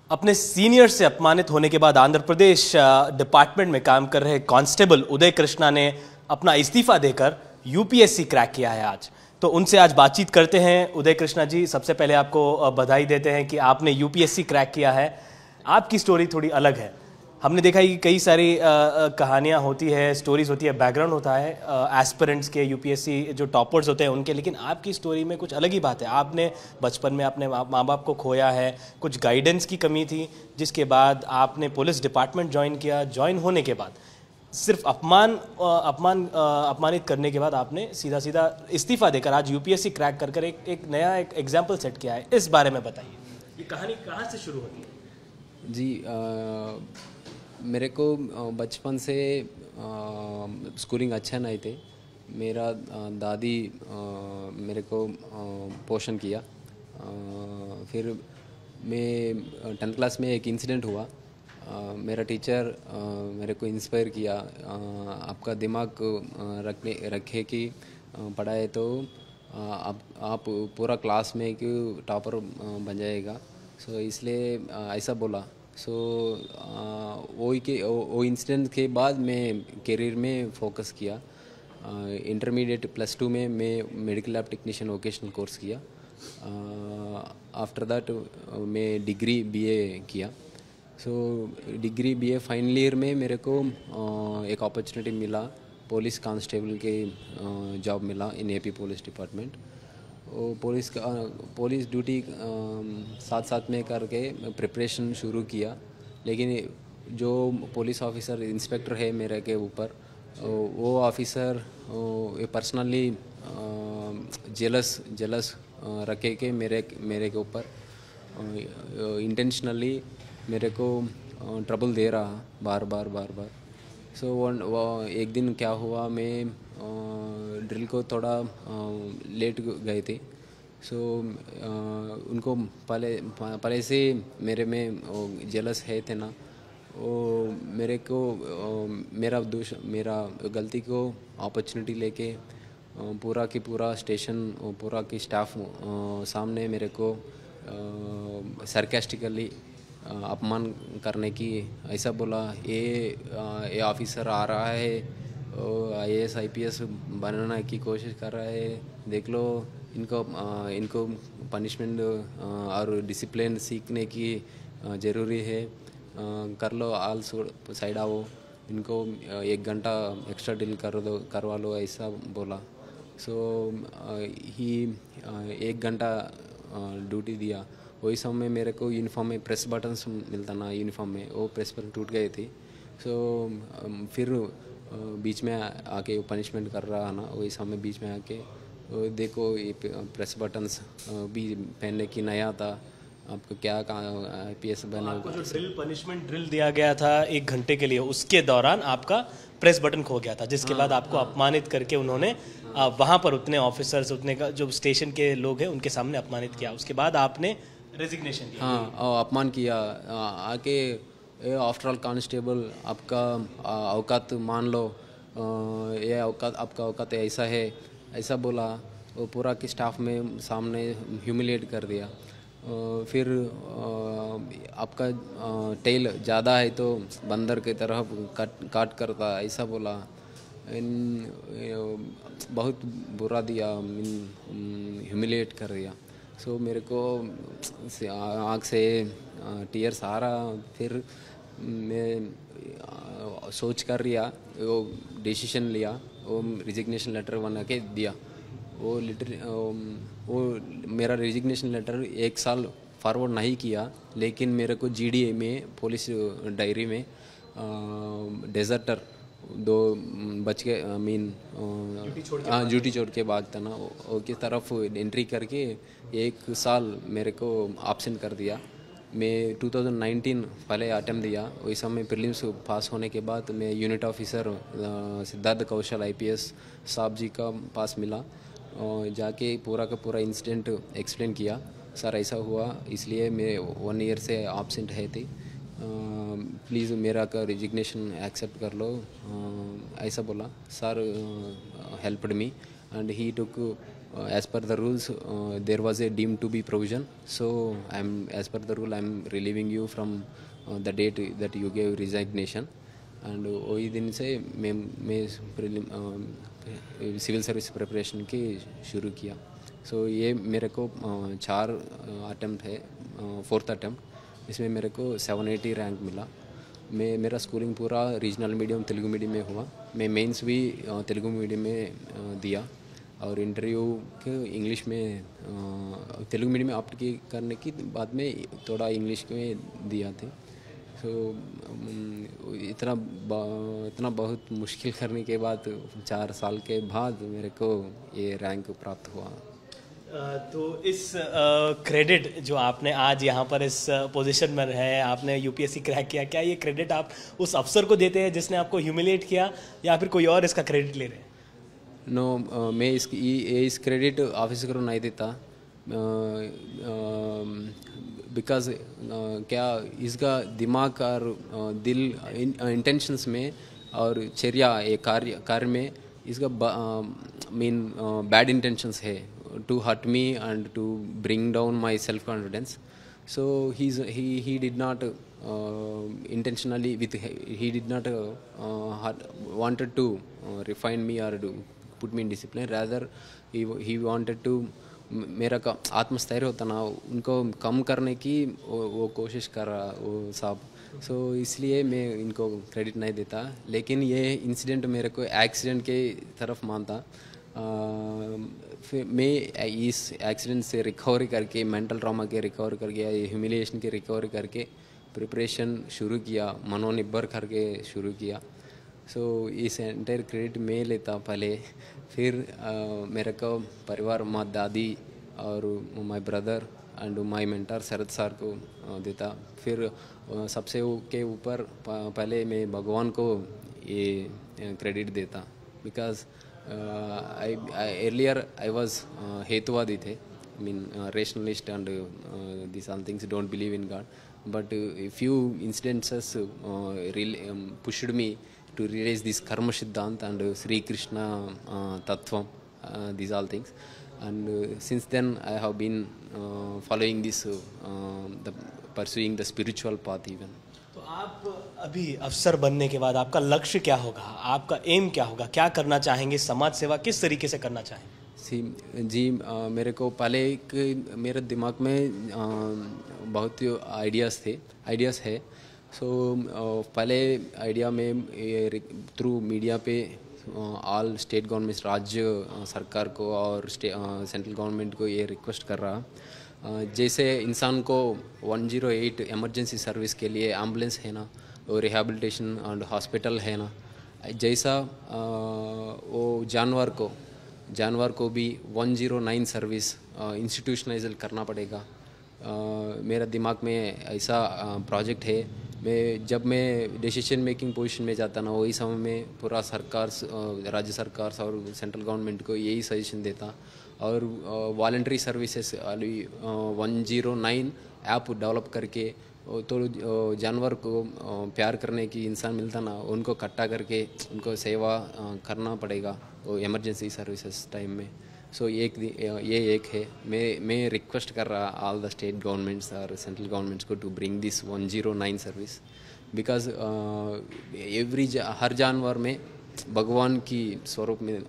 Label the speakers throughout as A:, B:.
A: अपने सीनियर से अपमानित होने के बाद आंध्र प्रदेश डिपार्टमेंट में काम कर रहे कांस्टेबल उदय कृष्णा ने अपना इस्तीफा देकर यूपीएससी क्रैक किया है आज। तो उनसे आज बातचीत करते हैं। उदय कृष्णा जी, सबसे पहले आपको बधाई देते हैं कि आपने यूपीएससी क्रैक किया है। आपकी स्टोरी थोड़ी अलग है। हमने देखा कि कई सारी कहानियाँ होती है, स्टोरीज होती है, बैकग्राउंड होता है एस्पिरेंट्स के, यूपीएससी जो टॉपर्स होते हैं उनके, लेकिन आपकी स्टोरी में कुछ अलग ही बात है। आपने बचपन में अपने माँ बाप को खोया है, कुछ गाइडेंस की कमी थी, जिसके बाद आपने पुलिस डिपार्टमेंट ज्वाइन किया। ज्वाइन होने के बाद सिर्फ अपमानित करने के बाद आपने सीधा सीधा इस्तीफा देकर आज यूपीएससी क्रैक कर एक नया एग्जाम्पल सेट किया है। इस बारे में बताइए, ये कहानी कहाँ से शुरू होती है?
B: जी, मेरे को बचपन से स्कूलिंग अच्छा नहीं थे। मेरा दादी मेरे को पोषण किया। फिर मैं 10th क्लास में एक इंसिडेंट हुआ। मेरा टीचर मेरे को इंस्पायर किया, आपका दिमाग रखे कि पढ़ाए तो आप पूरा क्लास में क्यों टॉपर बन जाएगा। सो इसलिए ऐसा बोला। सो वो इंसिडेंट के बाद मैं करियर में फोकस किया। इंटरमीडिएट +2 में मैं medical lab technician vocational course किया। आफ्टर दैट मैं डिग्री बीए किया। So degree BA final year में मेरे को एक अपॉर्चुनिटी मिला, पुलिस कांस्टेबल के जॉब मिला in AP police department. Police duty साथ साथ में करके प्रिपरेशन शुरू किया। लेकिन जो पुलिस ऑफिसर इंस्पेक्टर है मेरे के ऊपर, वो ऑफिसर पर्सनली जेलस रखे के मेरे के ऊपर इंटेंशनली मेरे को ट्रबल दे रहा बार बार। सो एक दिन क्या हुआ, मैं ड्रिल को थोड़ा लेट गए थे। सो उनको पहले से मेरे में जेलस है थे ना, वो मेरे को मेरा गलती को अपॉर्चुनिटी लेके पूरा की पूरा स्टेशन, पूरा की स्टाफ सामने मेरे को सरकास्टिकली अपमान करने की ऐसा बोला, ये ऑफिसर आ रहा है, IAS IPS बनाने की कोशिश कर रहा है, देख लो इनको पनिशमेंट और डिसिप्लिन सीखने की ज़रूरी है, कर लो, आल साइड आओ, इनको 1 घंटा एक्स्ट्रा ड्रिल करवा लो, ऐसा बोला। सो ही 1 घंटा ड्यूटी दिया। वही समय मेरे को यूनिफॉर्म में प्रेस बटन्स मिलता ना, यूनिफॉर्म में वो प्रेस बटन टूट गए थे। सो फिर बीच में आके वो पनिशमेंट कर रहा है ना, वही समय बीच में आके देखो ये प्रेस बटन्स भी पहनने की नया था, आपको क्या IPS बना।
A: आपको जो पनिशमेंट ड्रिल दिया गया था 1 घंटे के लिए, उसके दौरान आपका प्रेस बटन खो गया था, जिसके बाद आपको अपमानित करके उन्होंने वहाँ पर उतने ऑफिसर्स, उतने का जो स्टेशन के लोग हैं उनके सामने अपमानित किया। उसके बाद आपने रेजिग्नेशन दिया।
B: हाँ, अपमान किया आके, आफ्टर ऑल कांस्टेबल, आपका औकात मान लो, ये औकात, आपका औकात ऐसा है, ऐसा बोला। वो पूरा के स्टाफ में सामने ह्यूमिलेट कर दिया। फिर आपका टेल ज़्यादा है तो बंदर की तरह काट करता, ऐसा बोला। बहुत बुरा दिया, ह्यूमिलेट कर दिया। सो मेरे को आँख से टीयर्स आ रहा। फिर मैं सोच कर लिया, वो डिसीजन लिया, वो रिजिग्नेशन लेटर बना के दिया। वो मेरा रिजिग्नेशन लेटर 1 साल फॉरवर्ड नहीं किया, लेकिन मेरे को GDA में पुलिस डायरी में डेजर्टर 2 बच के ड्यूटी छोड़ के भागता ना, वो की तरफ एंट्री करके 1 साल मेरे को एब्सेंट कर दिया। मैं 2019 पहले अटेम्प्ट दिया। वही समय प्रीलिम्स पास होने के बाद मैं यूनिट ऑफिसर सिद्धार्थ कौशल IPS साहब जी का पास मिला, जाके पूरा का पूरा इंसिडेंट एक्सप्लेन किया। सर ऐसा हुआ, इसलिए मैं 1 ईयर से एब्सेंट है थी, प्लीज़ मेरा का रिजिग्नेशन एक्सेप्ट कर लो, ऐसा बोला। Sir helped me and he took as per the rules, there was a deemed to be provision. So as per the rule, I'm relieving you from the date that you gave resignation. And वही दिन से मैं civil service preparation की शुरू किया. सो ये मेरे को 4 अटेम्प्ट है, 4th अटेम्प्ट. इसमें मेरे को 780 रैंक मिला. मेरा स्कूलिंग पूरा रीजनल मीडियम तेलुगु मीडियम में हुआ. मैं मेंस भी तेलुगु मीडियम में दिया और इंटरव्यू के इंग्लिश में तेलुगु मीडियम में ऑप्ट करने की बाद में थोड़ा इंग्लिश में दिया थे. सो इतना बहुत मुश्किल करने के बाद 4 साल के बाद मेरे को ये रैंक प्राप्त हुआ.
A: तो इस क्रेडिट जो आपने आज यहाँ पर इस पोजीशन में है, आपने यूपीएससी क्रैक किया, क्या ये क्रेडिट आप उस अफसर को देते हैं जिसने आपको ह्यूमिलेट किया या फिर कोई और इसका क्रेडिट ले रहे हैं?
B: नो, मैं इस क्रेडिट ऑफिसर को नहीं देता. बिकॉज क्या इसका दिमाग और दिल इंटेंशंस में और चर्या ये कार्य में इसका बैड इंटेंशंस है to hurt me and to bring down my self confidence. So he did not intentionally he did not wanted to refine me or to put me in discipline. Rather he wanted to मेरा का आत्मस्थैर्य होता ना उनको कम करने की वो कोशिश कर रहा वो साहब. सो इसलिए मैं इनको क्रेडिट नहीं देता. लेकिन ये इंसिडेंट मेरे को एक्सीडेंट के तरफ मानता. फिर मैं इस एक्सीडेंट से रिकवरी करके, मेंटल ट्रॉमा के रिकवर करके, ह्यूमिलिएशन के रिकवरी करके प्रिपरेशन शुरू किया, मनोनिर्भर करके शुरू किया. सो इस एंटायर क्रेडिट मैं लेता पहले. फिर मेरे को परिवार, माँ, दादी और my brother and my mentor Sharad sir को देता. फिर सबसे के ऊपर पहले मैं भगवान को ये क्रेडिट देता. बिकॉज earlier I was हेतुवादी थे, I mean rationalist and these all things, don't believe in God. But a few incidences really pushed me to realize this karma siddhant and Sri Krishna tattvam, these all things. And since then I have been following this pursuing the spiritual path even.
A: तो आप अभी अफसर बनने के बाद आपका लक्ष्य क्या होगा, आपका एम क्या होगा, क्या करना चाहेंगे, समाज सेवा किस तरीके से करना चाहेंगे?
B: जी मेरे को पहले एक मेरे दिमाग में बहुत आइडियाज़ है. सो पहले आइडिया में थ्रू मीडिया पे ऑल स्टेट गवर्नमेंट, राज्य सरकार को और सेंट्रल गवर्नमेंट को ये रिक्वेस्ट कर रहा. जैसे इंसान को 108 इमरजेंसी सर्विस के लिए एम्बुलेंस है ना, और रिहैबिलिटेशन एंड हॉस्पिटल है ना, जैसा वो जानवर को भी 109 सर्विस इंस्टीट्यूशनलाइज करना पड़ेगा. मेरा दिमाग में ऐसा प्रोजेक्ट है. जब मैं डिसीजन मेकिंग पोजीशन में जाता ना, वही समय में पूरा सरकार, राज्य सरकार और सेंट्रल गवर्नमेंट को यही सजेशन देता. और वॉलंटरी सर्विसेज 109 ऐप डेवलप करके तो जानवर को प्यार करने की इंसान मिलता ना, उनको इकट्ठा करके उनको सेवा करना पड़ेगा वो इमरजेंसी सर्विसेज टाइम में. सो ये एक है. मैं रिक्वेस्ट कर रहा ऑल द स्टेट गवर्नमेंट्स और सेंट्रल गवर्नमेंट्स को to bring this 109 service. Because हर जानवर में भगवान की स्वरूप में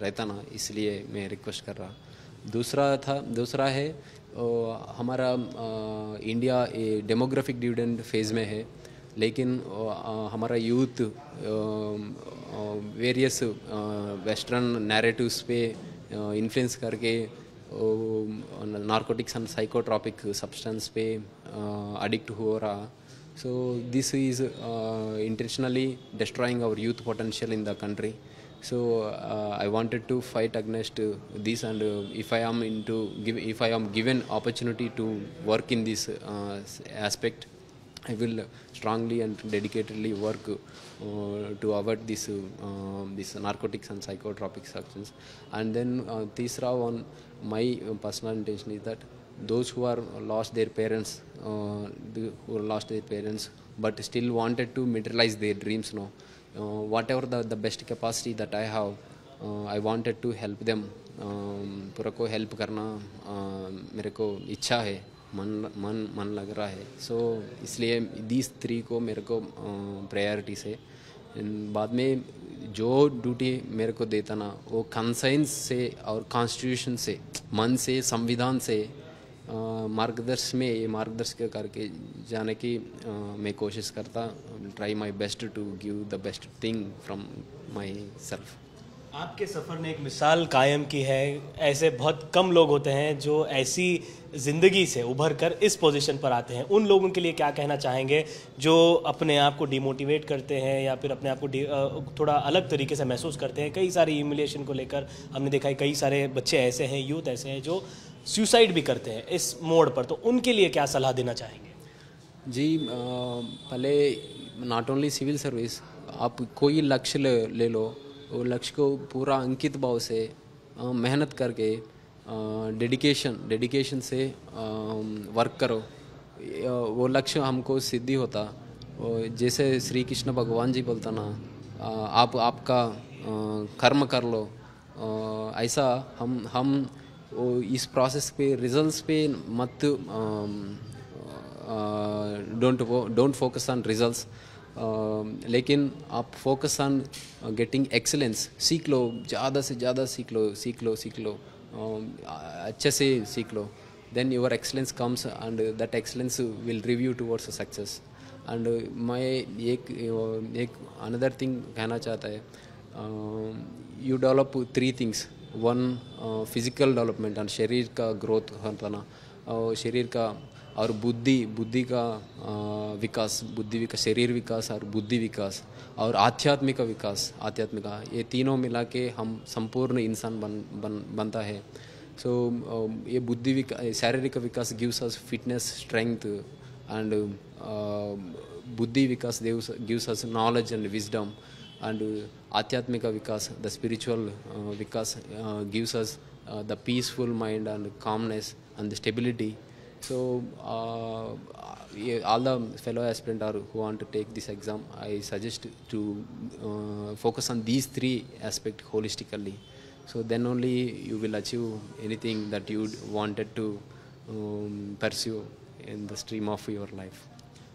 B: रहता ना, इसलिए मैं रिक्वेस्ट कर रहा. दूसरा है हमारा इंडिया डेमोग्राफिक डिविडेंड फेज़ में है. लेकिन हमारा यूथ वेरियस वेस्टर्न नैरेटिव्स पे इन्फ्लुएंस करके नार्कोटिक्स एंड साइकोट्रॉपिक सब्सटेंस पे एडिक्ट हो रहा. So this is intentionally destroying our youth potential in the country. So I wanted to fight against this, and if I am given opportunity to work in this aspect, I will strongly and dedicatedly work to avoid this narcotics and psychotropic substance. And then तीसरा one, my personal intention is that those who are lost their parents, but still wanted to materialize their dreams, whatever the best capacity that I have, I wanted to help them पूरा को help करना मेरे को इच्छा है, मन लग रहा है। सो इसलिए दीज 3 को मेरे को प्रायोरिटी से बाद में जो ड्यूटी मेरे को देता ना वो कंसाइंस से और कॉन्स्टिट्यूशन से, मन से, संविधान से मार्गदर्शन करके जाने की मैं कोशिश करता, try my best to give the best thing from myself.
A: आपके सफ़र ने एक मिसाल कायम की है। ऐसे बहुत कम लोग होते हैं जो ऐसी ज़िंदगी से उभर कर इस पोजीशन पर आते हैं। उन लोगों के लिए क्या कहना चाहेंगे जो अपने आप को डिमोटिवेट करते हैं या फिर अपने आप को थोड़ा अलग तरीके से महसूस करते हैं? कई सारी ह्यूमिलिएशन को लेकर हमने देखा है, कई सारे बच्चे ऐसे हैं, यूथ ऐसे हैं जो सुसाइड भी करते हैं इस मोड़ पर। तो उनके लिए क्या सलाह देना चाहेंगे?
B: जी, पहले नॉट ओनली सिविल सर्विस, आप कोई लक्ष्य ले लो, वो लक्ष्य को पूरा अंकित भाव से मेहनत करके डेडिकेशन से वर्क करो, वो लक्ष्य हमको सिद्धि होता। जैसे श्री कृष्ण भगवान जी बोलता ना, आप आपका कर्म कर लो, ऐसा हम इस प्रोसेस पे, रिजल्ट्स पे मत, डोंट फोकस ऑन रिजल्ट्स, लेकिन आप फोकस ऑन गेटिंग एक्सेलेंस। सीख लो, ज़्यादा से ज़्यादा सीख लो, अच्छे से सीख लो, then your excellence comes and that excellence will drive you towards success. And मैं एक अनदर थिंग कहना चाहता है, you develop 3 things. 1 physical development, और शरीर का ग्रोथ होता ना, शरीर का और बुद्धि का विकास, शरीर विकास और बुद्धि विकास, और आध्यात्मिक विकास, ये तीनों मिला के हम संपूर्ण इंसान बनता है। सो ये शारीरिक विकास gives us fitness, strength, and बुद्धि विकास gives us knowledge and wisdom, and आध्यात्मिक विकास, the spiritual vikas gives us the peaceful mind and calmness and the stability. So all the fellow aspirant who want to take this exam, I suggest to focus on these 3 aspects holistically. So then only you will achieve anything that you wanted to pursue in the stream of your life.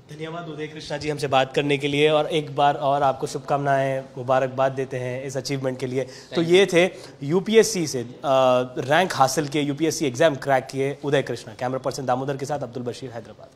A: धन्यवाद उदय कृष्णा जी हमसे बात करने के लिए, और एक बार और आपको शुभकामनाएं, मुबारकबाद देते हैं इस अचीवमेंट के लिए। तो ये थे यूपीएससी से रैंक हासिल किए, यूपीएससी एग्जाम क्रैक किए उदय कृष्णा। कैमरा पर्सन दामोदर के साथ अब्दुल बशीर, हैदराबाद।